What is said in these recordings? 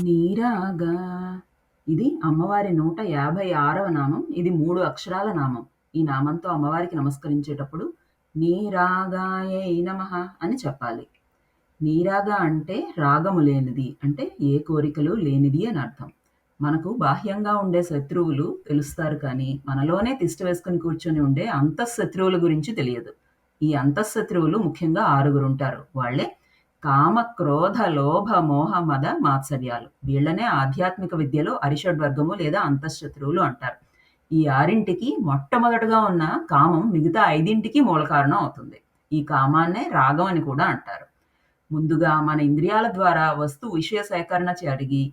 నీరాగా ఇది అమ్మవారి 156వ నామం. ఇది 3 అక్షరాల నామం. ఈ నామంతో అమ్మవారికి నమస్కరించేటప్పుడు నీరాగాయై నమః అని చెప్పాలి. నీరాగా అంటే రాగము లేనిది, అంటే ఏ కోరికలు లేనిది అని అర్థం. మనకు బాహ్యంగా ఉండే శత్రువులు తెలుస్తారు కానీ, మనలోనే తిష్ట వేసుకొని కూర్చొని ఉండే అంతఃశత్రువుల గురించి తెలియదు. ఈ అంతఃశత్రువులు ముఖ్యంగా 6 ఉంటారు. వాళ్ళే కామ, క్రోధ, లోభ, మోహ, మద, మాత్సర్యాలు. వీళ్ళనే ఆధ్యాత్మిక విద్యలో అరిషడ్వర్గము లేదా అంతఃశత్రువులు అంటారు. ఈ 6ంటికి మొట్టమొదటగా ఉన్న కామం మిగతా 5ంటికి మూల కారణం అవుతుంది. ఈ కామాన్నే రాగం అని కూడా అంటారు. ముందుగా మన ఇంద్రియాల ద్వారా విషయ సేకరణ జరిగి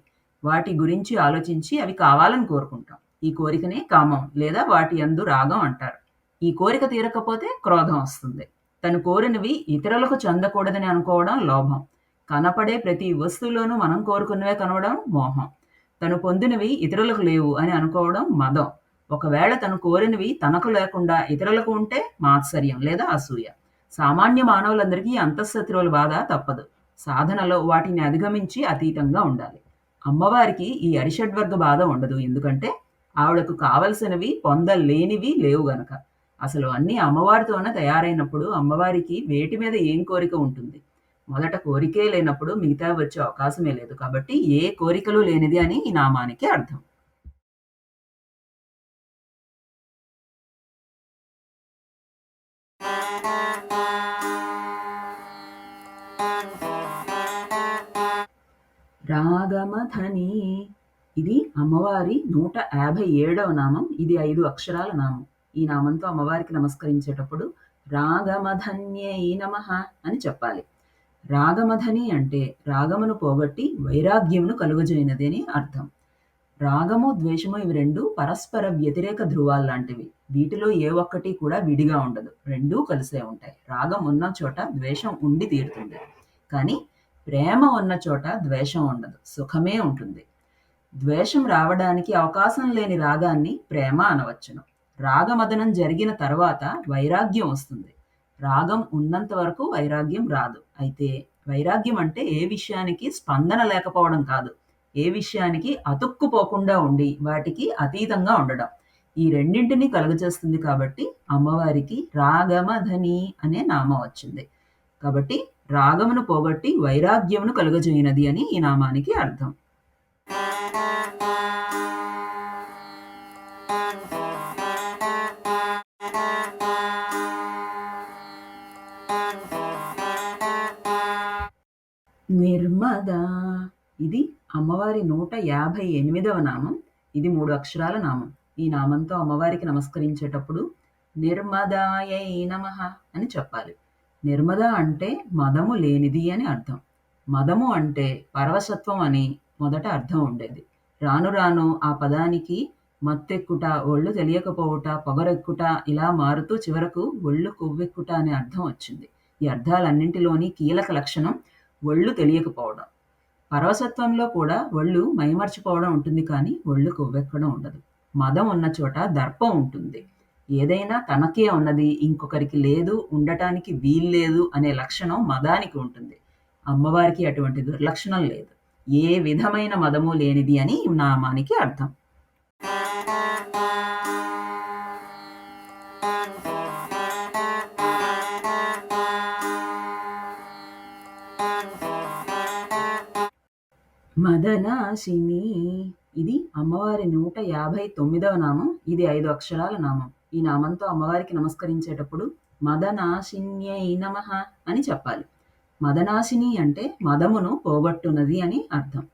వాటి గురించి ఆలోచించి అవి కావాలని కోరుకుంటాం. ఈ కోరికనే కామం లేదా వాటి యందు రాగం అంటారు. ఈ కోరిక తీరకపోతే క్రోధం వస్తుంది. తను కోరినవి ఇతరులకు చెందకూడదని అనుకోవడం లోభం. కనపడే ప్రతి వస్తువులోనూ మనం కోరుకున్నవే కనవడం మోహం. తను పొందినవి ఇతరులకు లేవు అని అనుకోవడం మదం. ఒకవేళ తను కోరినవి తనకు లేకుండా ఇతరులకు ఉంటే మాత్సర్యం లేదా అసూయ. సామాన్య మానవులందరికీ అంతఃశత్రువుల బాధ తప్పదు. సాధనలో వాటిని అధిగమించి అతీతంగా ఉండాలి. అమ్మవారికి ఈ అరిషడ్వర్గ బాధ ఉండదు. ఎందుకంటే ఆవిడకు కావలసినవి పొందలేనివి లేవు గనక. అసలు అన్నీ అమ్మవారితోనే తయారైనప్పుడు అమ్మవారికి వేటి మీద ఏం కోరిక ఉంటుంది? మొదట కోరికే లేనప్పుడు మిగతా వచ్చే అవకాశమే లేదు. కాబట్టి ఏ కోరికలు లేనిది అని ఈ నామానికి అర్థం. రాగమథని ఇది అమ్మవారి 157వ నామం. ఇది 5 అక్షరాల నామం. ఈ నామంతో అమ్మవారికి నమస్కరించేటప్పుడు రాగమధన్యై నమః అని చెప్పాలి. రాగమధని అంటే రాగమును పోగొట్టి వైరాగ్యమును కలుగజేయనది అని అర్థం. రాగము, ద్వేషము ఇవి 2 పరస్పర వ్యతిరేక ధ్రువాలు లాంటివి. వీటిలో ఏ ఒక్కటి కూడా విడిగా ఉండదు. రెండూ కలిసే ఉంటాయి. రాగం ఉన్న చోట ద్వేషం ఉండి తీరుతుంది. కానీ ప్రేమ ఉన్న చోట ద్వేషం ఉండదు. సుఖమే ఉంటుంది. ద్వేషం రావడానికి అవకాశం లేని రాగాన్ని ప్రేమ అనవచ్చును. రాగమదనం జరిగిన తర్వాత వైరాగ్యం వస్తుంది. రాగం ఉన్నంత వరకు వైరాగ్యం రాదు. అయితే వైరాగ్యం అంటే ఏ విషయానికి స్పందన లేకపోవడం కాదు. ఏ విషయానికి అతుక్కుపోకుండా ఉండి వాటికి అతీతంగా ఉండడం. ఈ రెండింటినీ కలుగజేస్తుంది కాబట్టి అమ్మవారికి రాగమధని అనే నామం వచ్చింది. కాబట్టి రాగమును పోగొట్టి వైరాగ్యమును కలుగజేయనది అని ఈ నామానికి అర్థం. నిర్మద ఇది అమ్మవారి 158వ నామం. ఇది 3 అక్షరాల నామం. ఈ నామంతో అమ్మవారికి నమస్కరించేటప్పుడు నిర్మదాయై నమః అని చెప్పాలి. నిర్మద అంటే మదము లేనిది అని అర్థం. మదము అంటే పరవశత్వం అని మొదట అర్థం ఉండేది. రాను రాను ఆ పదానికి మత్తెక్కుట, ఒళ్ళు తెలియకపోవుట, పొగరెక్కుట ఇలా మారుతూ చివరకు ఒళ్ళు కొవ్వెక్కుట అనే అర్థం వచ్చింది. ఈ అర్థాలన్నింటిలోని కీలక లక్షణం ఒళ్ళు తెలియకపోవడం. పరవశత్వంలో కూడా ఒళ్ళు మైమర్చిపోవడం ఉంటుంది కానీ ఒళ్ళు కొవ్వెక్కడం ఉండదు. మదం ఉన్న చోట దర్పం ఉంటుంది. ఏదైనా తనకే ఉన్నది, ఇంకొకరికి లేదు, ఉండటానికి వీల్లేదు అనే లక్షణం మదానికి ఉంటుంది. అమ్మవారికి అటువంటి దుర్లక్షణం లేదు. ఏ విధమైన మదము లేనిది అని ఈ నామానికి అర్థం. మదనాశిని ఇది అమ్మవారి 159వ నామం. ఇది 5 అక్షరాల నామం. ఈ నామంతో అమ్మవారికి నమస్కరించేటప్పుడు మదనాశిన్యై నమః అని చెప్పాలి. మదనాశిని అంటే మదమును పోగొట్టునది అని అర్థం.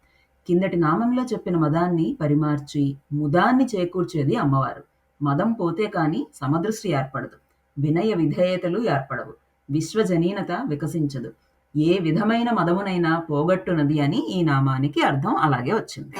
కిందటి నామంలో చెప్పిన మదాన్ని పరిమార్చి ముదాన్ని చేకూర్చేది అమ్మవారు. మదం పోతే కాని సమదృష్టి ఏర్పడదు. వినయ విధేయతలు ఏర్పడవు. విశ్వజనీనత వికసించదు. ఏ విధమైన మదమునైనా పోగొట్టునది అని ఈ నామానికి అర్థం అలాగే వచ్చింది.